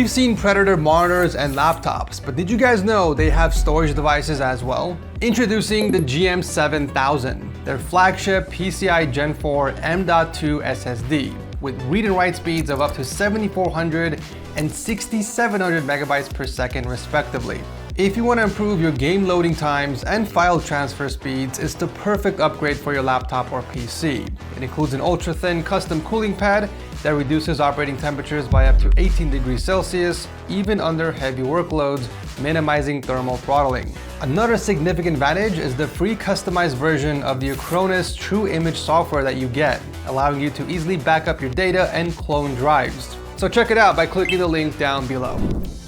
We've seen Predator monitors and laptops, but did you guys know they have storage devices as well? Introducing the GM7000, their flagship PCI Gen 4 M.2 SSD, with read and write speeds of up to 7,400 and 6,700 megabytes per second respectively. If you want to improve your game loading times and file transfer speeds, it's the perfect upgrade for your laptop or PC. It includes an ultra-thin custom cooling pad that reduces operating temperatures by up to 18 degrees Celsius, even under heavy workloads, minimizing thermal throttling. Another significant advantage is the free customized version of the Acronis True Image software that you get, allowing you to easily back up your data and clone drives. So check it out by clicking the link down below.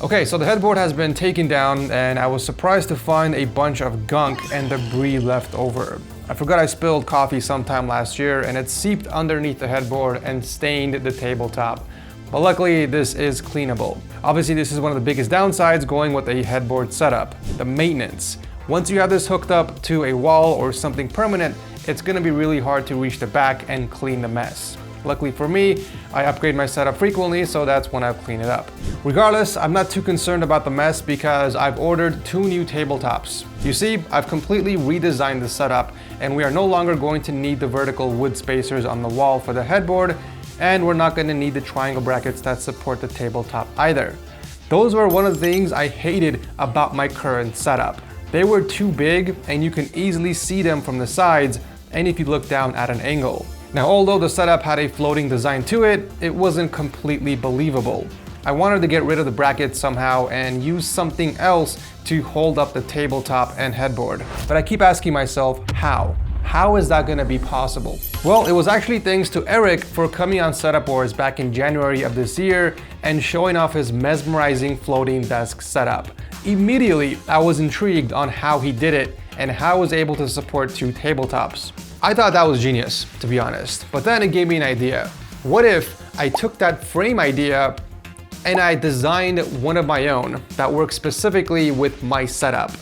Okay, so the headboard has been taken down and I was surprised to find a bunch of gunk and debris left over. I forgot I spilled coffee sometime last year and it seeped underneath the headboard and stained the tabletop. But luckily, this is cleanable. Obviously, this is one of the biggest downsides going with a headboard setup, the maintenance. Once you have this hooked up to a wall or something permanent, it's gonna be really hard to reach the back and clean the mess. Luckily for me, I upgrade my setup frequently, so that's when I clean it up. Regardless, I'm not too concerned about the mess because I've ordered 2 new tabletops. You see, I've completely redesigned the setup and we are no longer going to need the vertical wood spacers on the wall for the headboard, and we're not going to need the triangle brackets that support the tabletop either. Those were one of the things I hated about my current setup. They were too big and you can easily see them from the sides and if you look down at an angle. Now, although the setup had a floating design to it, it wasn't completely believable. I wanted to get rid of the brackets somehow and use something else to hold up the tabletop and headboard. But I keep asking myself, how? How is that gonna be possible? Well, it was actually thanks to Eric for coming on Setup Wars back in January of this year and showing off his mesmerizing floating desk setup. Immediately, I was intrigued on how he did it and how I was able to support 2 tabletops. I thought that was genius, to be honest, but then it gave me an idea. What if I took that frame idea and I designed one of my own that works specifically with my setup,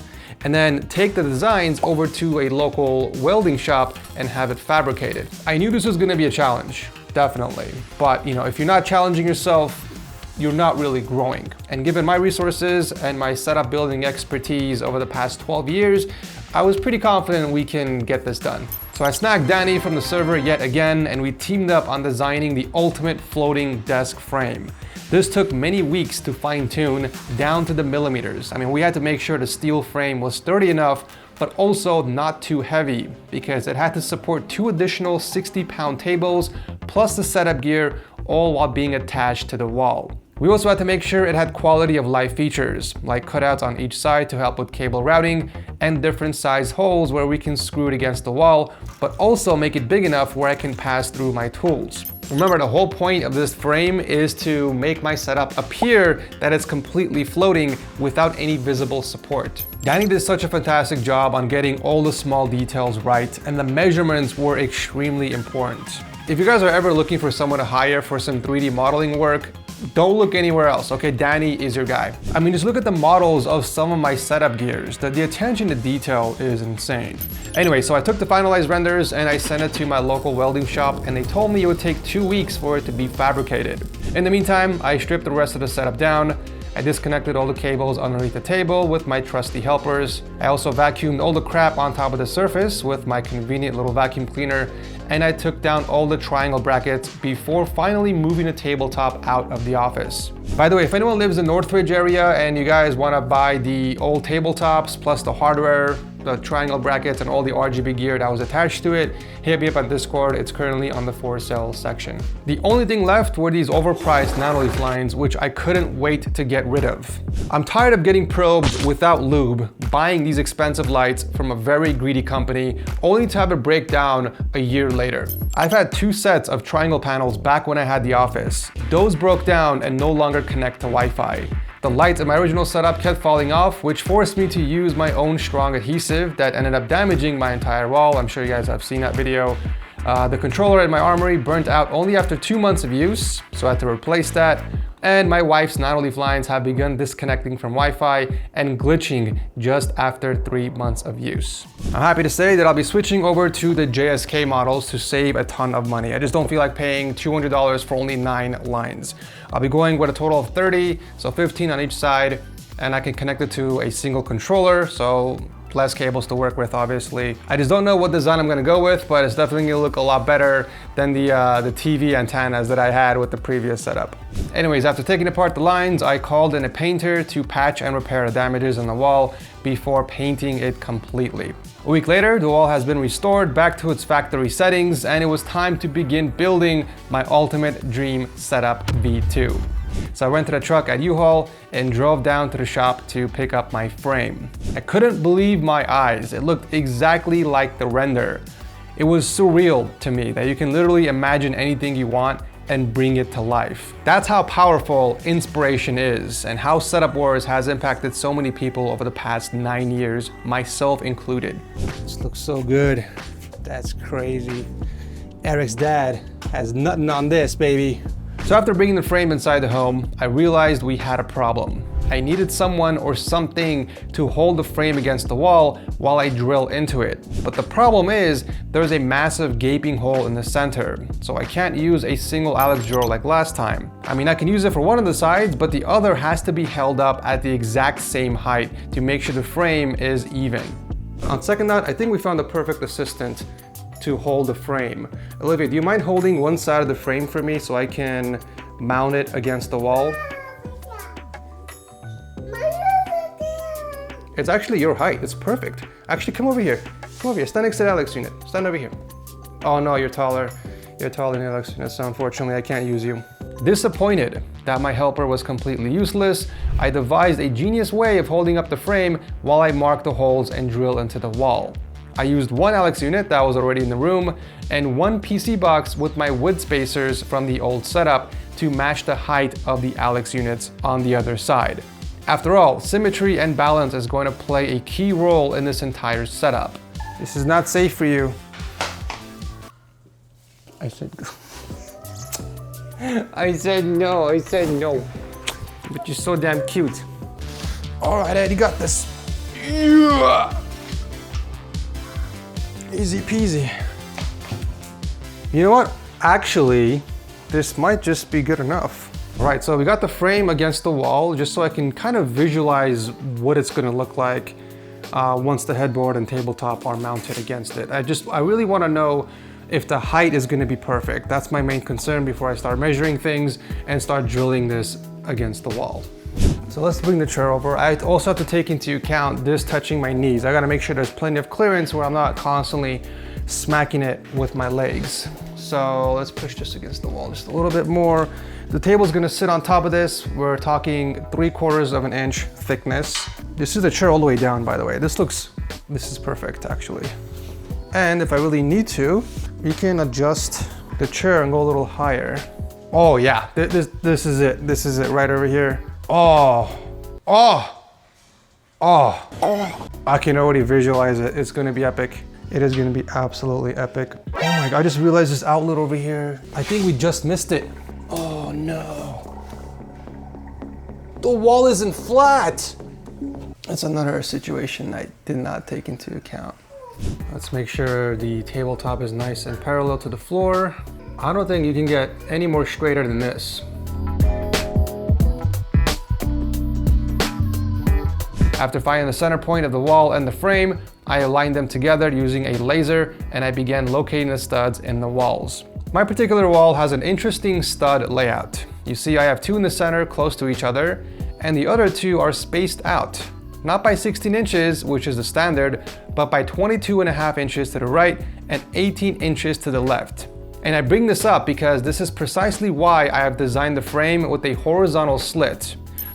and then take the designs over to a local welding shop and have it fabricated? I knew this was gonna be a challenge, definitely, but if you're not challenging yourself, you're not really growing. And given my resources and my setup building expertise over the past 12 years, I was pretty confident we can get this done. So I snagged Danny from the server yet again, and we teamed up on designing the ultimate floating desk frame. This took many weeks to fine tune down to the millimeters. I mean, we had to make sure the steel frame was sturdy enough, but also not too heavy because it had to support 2 additional 60-pound tables plus the setup gear, all while being attached to the wall. We also had to make sure it had quality of life features, like cutouts on each side to help with cable routing and different size holes where we can screw it against the wall, but also make it big enough where I can pass through my tools. Remember, the whole point of this frame is to make my setup appear that it's completely floating without any visible support. Danny did such a fantastic job on getting all the small details right, and the measurements were extremely important. If you guys are ever looking for someone to hire for some 3D modeling work, don't look anywhere else, okay? Danny is your guy. I mean, just look at the models of some of my setup gears. The attention to detail is insane. Anyway, so I took the finalized renders and I sent it to my local welding shop, and they told me it would take 2 weeks for it to be fabricated. In the meantime, I stripped the rest of the setup down. I disconnected all the cables underneath the table with my trusty helpers. I also vacuumed all the crap on top of the surface with my convenient little vacuum cleaner, and I took down all the triangle brackets before finally moving the tabletop out of the office. By the way, if anyone lives in Northridge area and you guys want to buy the old tabletops plus the hardware, the triangle brackets and all the RGB gear that was attached to it, hit me up on Discord. It's currently on the for sale section. The only thing left were these overpriced Nanoleaf lines, which I couldn't wait to get rid of. I'm tired of getting probed without lube, buying these expensive lights from a very greedy company, only to have it break down a year later. I've had 2 sets of triangle panels back when I had the office. Those broke down and no longer connect to Wi-Fi. The lights in my original setup kept falling off, which forced me to use my own strong adhesive that ended up damaging my entire wall. I'm sure you guys have seen that video. The controller in my armory burnt out only after 2 months of use, so I had to replace that. And my wife's non-leaf lines have begun disconnecting from Wi-Fi and glitching just after 3 months of use. I'm happy to say that I'll be switching over to the JSK models to save a ton of money. I just don't feel like paying $200 for only 9 lines. I'll be going with a total of 30, so 15 on each side, and I can connect it to a single controller, so less cables to work with, obviously. I just don't know what design I'm gonna go with, but it's definitely gonna look a lot better than the TV antennas that I had with the previous setup. Anyways, after taking apart the lines, I called in a painter to patch and repair the damages on the wall before painting it completely. A week later, the wall has been restored back to its factory settings, and it was time to begin building my ultimate dream setup V2. So I rented a truck at U-Haul and drove down to the shop to pick up my frame. I couldn't believe my eyes. It looked exactly like the render. It was surreal to me that you can literally imagine anything you want and bring it to life. That's how powerful inspiration is, and how Setup Wars has impacted so many people over the past 9 years, myself included. This looks so good. That's crazy. Eric's dad has nothing on this, baby. So after bringing the frame inside the home, I realized we had a problem. I needed someone or something to hold the frame against the wall while I drill into it. But the problem is there's a massive gaping hole in the center, so I can't use a single Alex drawer like last time. I mean, I can use it for one of the sides, but the other has to be held up at the exact same height to make sure the frame is even. On second thought, I think we found the perfect assistant to hold the frame. Olivia, do you mind holding one side of the frame for me so I can mount it against the wall? It's actually your height, it's perfect. Actually, come over here. Come over here, stand next to the Alex unit. Stand over here. Oh no, you're taller. You're taller than the Alex unit, so unfortunately I can't use you. Disappointed that my helper was completely useless, I devised a genius way of holding up the frame while I marked the holes and drill into the wall. I used one Alex unit that was already in the room and one PC box with my wood spacers from the old setup to match the height of the Alex units on the other side. After all, symmetry and balance is going to play a key role in this entire setup. This is not safe for you. I said no. But you're so damn cute. All right, Ed, you got this. Yeah. Easy peasy. You know what? Actually, this might just be good enough. All right, so we got the frame against the wall just so I can kind of visualize what it's gonna look like once the headboard and tabletop are mounted against it. I really wanna know if the height is gonna be perfect. That's my main concern before I start measuring things and start drilling this against the wall. So let's bring the chair over. I also have to take into account this touching my knees. I gotta make sure there's plenty of clearance where I'm not constantly smacking it with my legs. So let's push this against the wall just a little bit more. The table's gonna sit on top of this. We're talking 3/4 of an inch thickness. This is the chair all the way down, by the way. This is perfect, actually. And if I really need to, you can adjust the chair and go a little higher. Oh yeah, this is it. This is it right over here. Oh. I can already visualize it. It's gonna be epic. It is gonna be absolutely epic. Oh my God, I just realized this outlet over here. I think we just missed it. Oh no. The wall isn't flat. That's another situation I did not take into account. Let's make sure the tabletop is nice and parallel to the floor. I don't think you can get any more straighter than this. After finding the center point of the wall and the frame, I aligned them together using a laser and I began locating the studs in the walls. My particular wall has an interesting stud layout. You see I have 2 in the center close to each other and the other 2 are spaced out. Not by 16 inches, which is the standard, but by 22.5 inches to the right and 18 inches to the left. And I bring this up because this is precisely why I have designed the frame with a horizontal slit.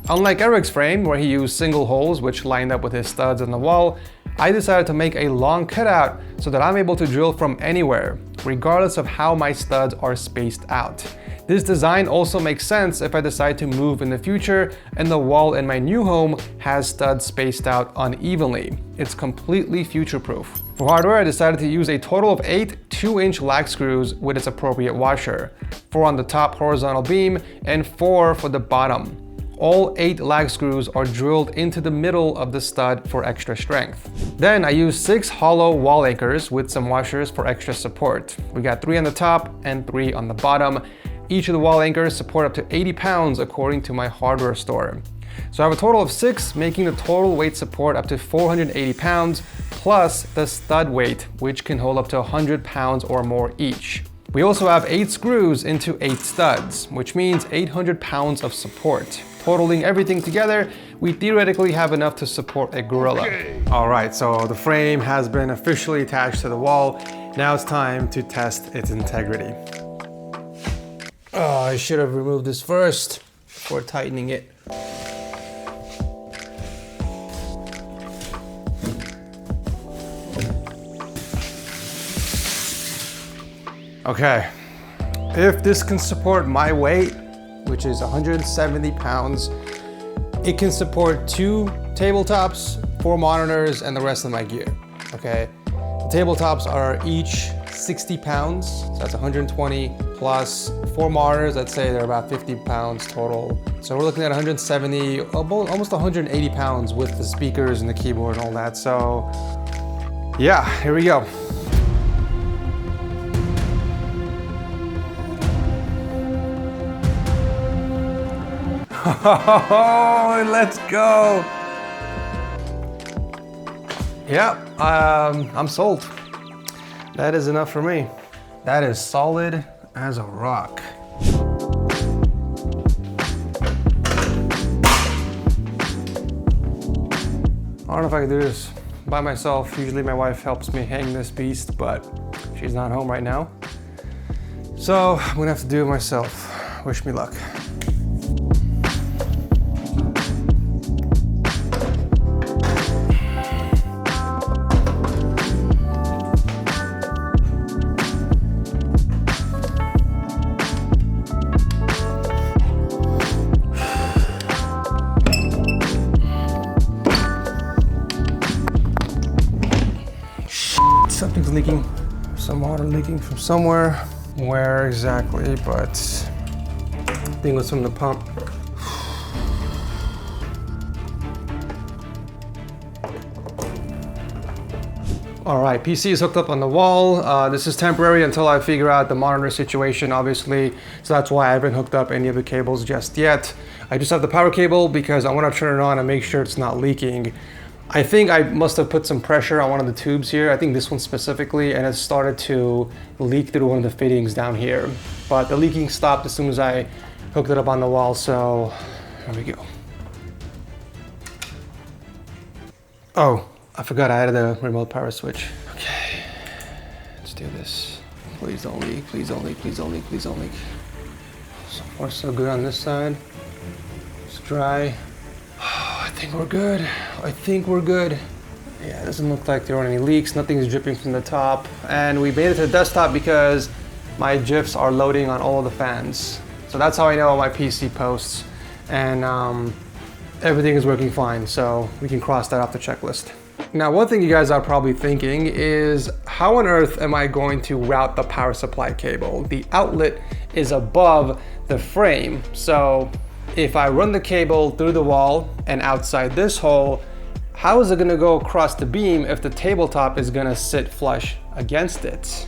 Unlike Eric's frame, where he used single holes which lined up with his studs on the wall, I decided to make a long cutout so that I'm able to drill from anywhere, regardless of how my studs are spaced out. This design also makes sense if I decide to move in the future and the wall in my new home has studs spaced out unevenly. It's completely future-proof. For hardware, I decided to use a total of 8 2-inch lag screws with its appropriate washer, 4 on the top horizontal beam and 4 for the bottom. All 8 lag screws are drilled into the middle of the stud for extra strength. Then I used 6 hollow wall anchors with some washers for extra support. We got 3 on the top and 3 on the bottom. Each of the wall anchors support up to 80 pounds according to my hardware store. So I have a total of 6, making the total weight support up to 480 pounds, plus the stud weight, which can hold up to 100 pounds or more each. We also have 8 screws into 8 studs, which means 800 pounds of support. Totaling everything together, we theoretically have enough to support a gorilla. Okay. All right, so the frame has been officially attached to the wall. Now it's time to test its integrity. Oh, I should have removed this first before tightening it. Okay, if this can support my weight, which is 170 pounds, it can support 2 tabletops, 4 monitors, and the rest of my gear, okay? The tabletops are each 60 pounds, so that's 120 plus 4 monitors. I'd say they're about 50 pounds total. So we're looking at 170, almost 180 pounds with the speakers and the keyboard and all that. So yeah, here we go. Oh, let's go. Yep, I'm sold. That is enough for me. That is solid as a rock. I don't know if I can do this by myself. Usually my wife helps me hang this beast, but she's not home right now. So I'm gonna have to do it myself. Wish me luck. Something's leaking, some water leaking from somewhere. Where exactly, but I think it was from the pump. All right, PC is hooked up on the wall. This is temporary until I figure out the monitor situation, obviously. So that's why I haven't hooked up any of the cables just yet. I just have the power cable because I want to turn it on and make sure it's not leaking. I think I must have put some pressure on one of the tubes here. I think this one specifically, and it started to leak through one of the fittings down here. But the leaking stopped as soon as I hooked it up on the wall, so here we go. Oh, I forgot I added the remote power switch. Okay, let's do this. Please don't leak, please don't leak, please don't leak, please don't leak. So far so good on this side. It's dry. I think we're good. I think we're good. Yeah, it doesn't look like there are any leaks. Nothing's dripping from the top. And we made it to the desktop because my GIFs are loading on all of the fans. So that's how I know my PC posts. And everything is working fine. So we can cross that off the checklist. Now, one thing you guys are probably thinking is, how on earth am I going to route the power supply cable? The outlet is above the frame. So if I run the cable through the wall and outside this hole, how is it gonna go across the beam if the tabletop is gonna sit flush against it?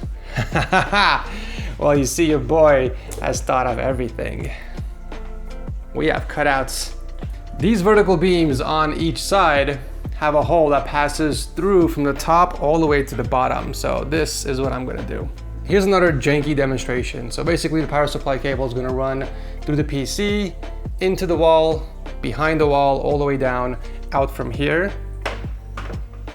Well, you see, your boy has thought of everything. We have cutouts. These vertical beams on each side have a hole that passes through from the top all the way to the bottom. So this is what I'm gonna do. Here's another janky demonstration. So basically the power supply cable is gonna run through the PC, into the wall, behind the wall, all the way down, out from here,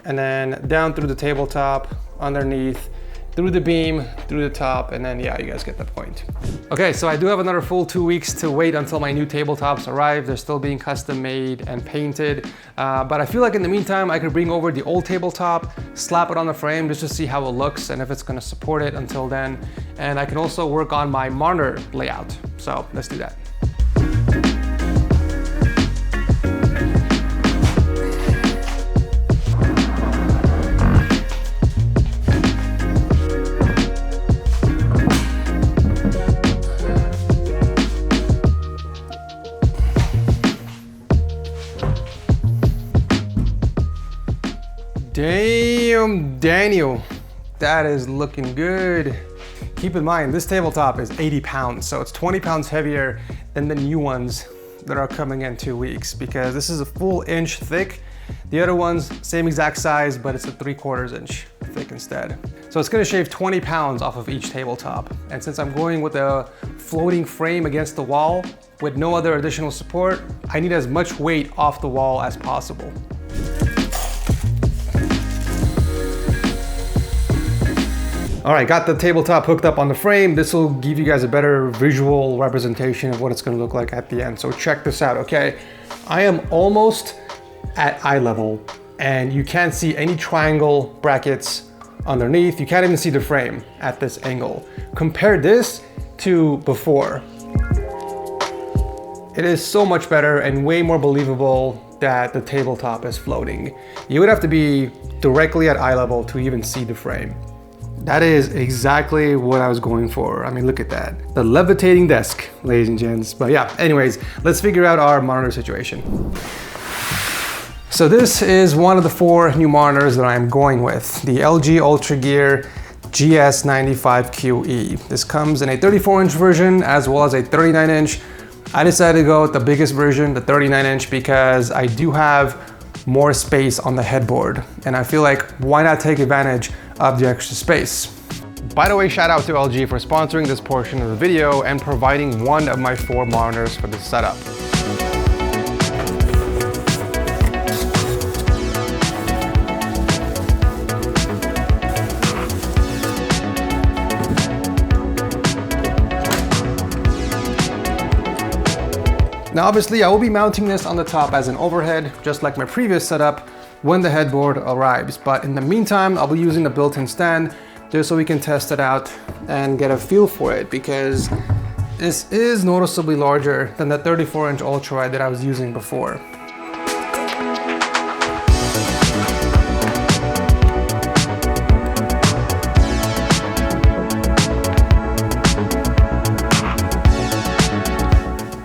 and then down through the tabletop, underneath, through the beam, through the top, and then yeah, you guys get the point. Okay, so I do have another full 2 weeks to wait until my new tabletops arrive. They're still being custom made and painted, but I feel like in the meantime, I could bring over the old tabletop, slap it on the frame just to see how it looks and if it's gonna support it until then. And I can also work on my monitor layout. So let's do that. Damn, Daniel, that is looking good. Keep in mind, this tabletop is 80 pounds, so it's 20 pounds heavier than the new ones that are coming in 2 weeks, because this is a full inch thick. The other one's same exact size, but it's a 3/4 inch thick instead. So it's gonna shave 20 pounds off of each tabletop. And since I'm going with a floating frame against the wall with no other additional support, I need as much weight off the wall as possible. All right, got the tabletop hooked up on the frame. This will give you guys a better visual representation of what it's gonna look like at the end. So check this out, okay? I am almost at eye level and you can't see any triangle brackets underneath. You can't even see the frame at this angle. Compare this to before. It is so much better and way more believable that the tabletop is floating. You would have to be directly at eye level to even see the frame. That is exactly what I was going for. I mean, look at that. The levitating desk, ladies and gents. But yeah, anyways, let's figure out our monitor situation. So this is one of the 4 new monitors that I'm going with, the LG UltraGear GS95QE. This comes in a 34-inch version as well as a 39-inch. I decided to go with the biggest version, the 39-inch, because I do have more space on the headboard. And I feel like, why not take advantage of the extra space? By the way, shout out to LG for sponsoring this portion of the video and providing one of my 4 monitors for this setup. Now obviously I will be mounting this on the top as an overhead, just like my previous setup, when the headboard arrives. But in the meantime, I'll be using the built-in stand just so we can test it out and get a feel for it, because this is noticeably larger than the 34-inch ultralight that I was using before.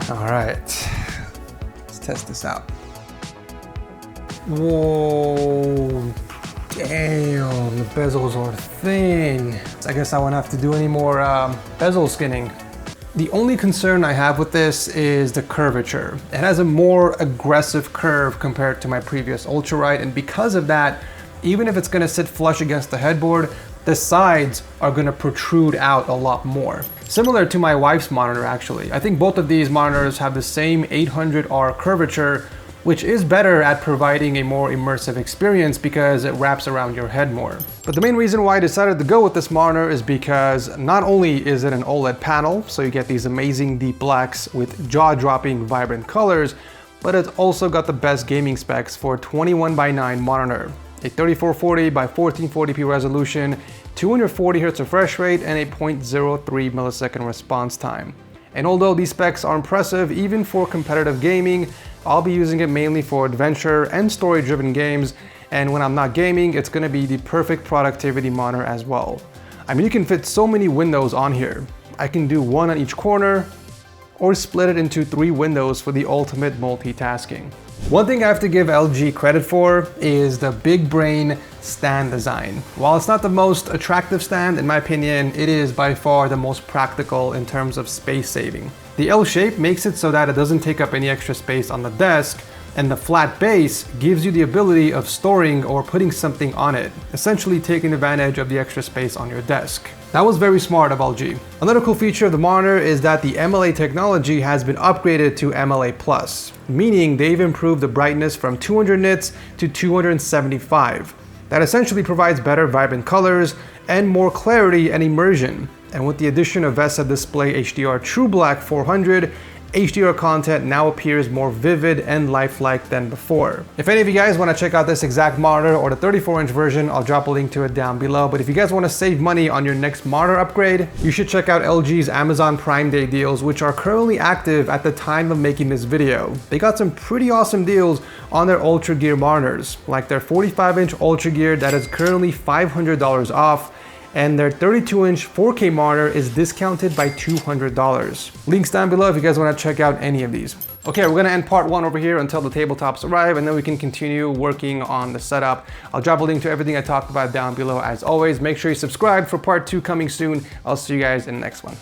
All right, let's test this out. Whoa, damn, the bezels are thin. I guess I won't have to do any more bezel skinning. The only concern I have with this is the curvature. It has a more aggressive curve compared to my previous ultralight, and because of that, even if it's gonna sit flush against the headboard, the sides are gonna protrude out a lot more. Similar to my wife's monitor, actually. I think both of these monitors have the same 800R curvature, which is better at providing a more immersive experience because it wraps around your head more. But the main reason why I decided to go with this monitor is because not only is it an OLED panel, so you get these amazing deep blacks with jaw-dropping vibrant colors, but it's also got the best gaming specs for a 21:9 monitor. A 3440 by 1440p resolution, 240 Hz refresh rate, and a 0.03 millisecond response time. And although these specs are impressive even for competitive gaming, I'll be using it mainly for adventure and story-driven games, and when I'm not gaming, it's gonna be the perfect productivity monitor as well. I mean, you can fit so many windows on here. I can do one on each corner, or split it into 3 windows for the ultimate multitasking. One thing I have to give LG credit for is the big brain stand design. While it's not the most attractive stand, in my opinion, it is by far the most practical in terms of space saving. The L shape makes it so that it doesn't take up any extra space on the desk, and the flat base gives you the ability of storing or putting something on it, essentially taking advantage of the extra space on your desk. That was very smart of LG. Another cool feature of the monitor is that the MLA technology has been upgraded to MLA+, meaning they've improved the brightness from 200 nits to 275. that essentially provides better vibrant colors and more clarity and immersion. And with the addition of VESA Display HDR True Black 400, HDR content now appears more vivid and lifelike than before. If any of you guys want to check out this exact monitor or the 34-inch version, I'll drop a link to it down below. But if you guys want to save money on your next monitor upgrade, you should check out LG's Amazon Prime Day deals, which are currently active at the time of making this video. They got some pretty awesome deals on their UltraGear monitors, like their 45-inch UltraGear that is currently $500 off, and their 32-inch 4K monitor is discounted by $200. Links down below if you guys want to check out any of these. Okay, we're gonna end part 1 over here until the tabletops arrive, and then we can continue working on the setup. I'll drop a link to everything I talked about down below as always. Make sure you subscribe for part 2 coming soon. I'll see you guys in the next one.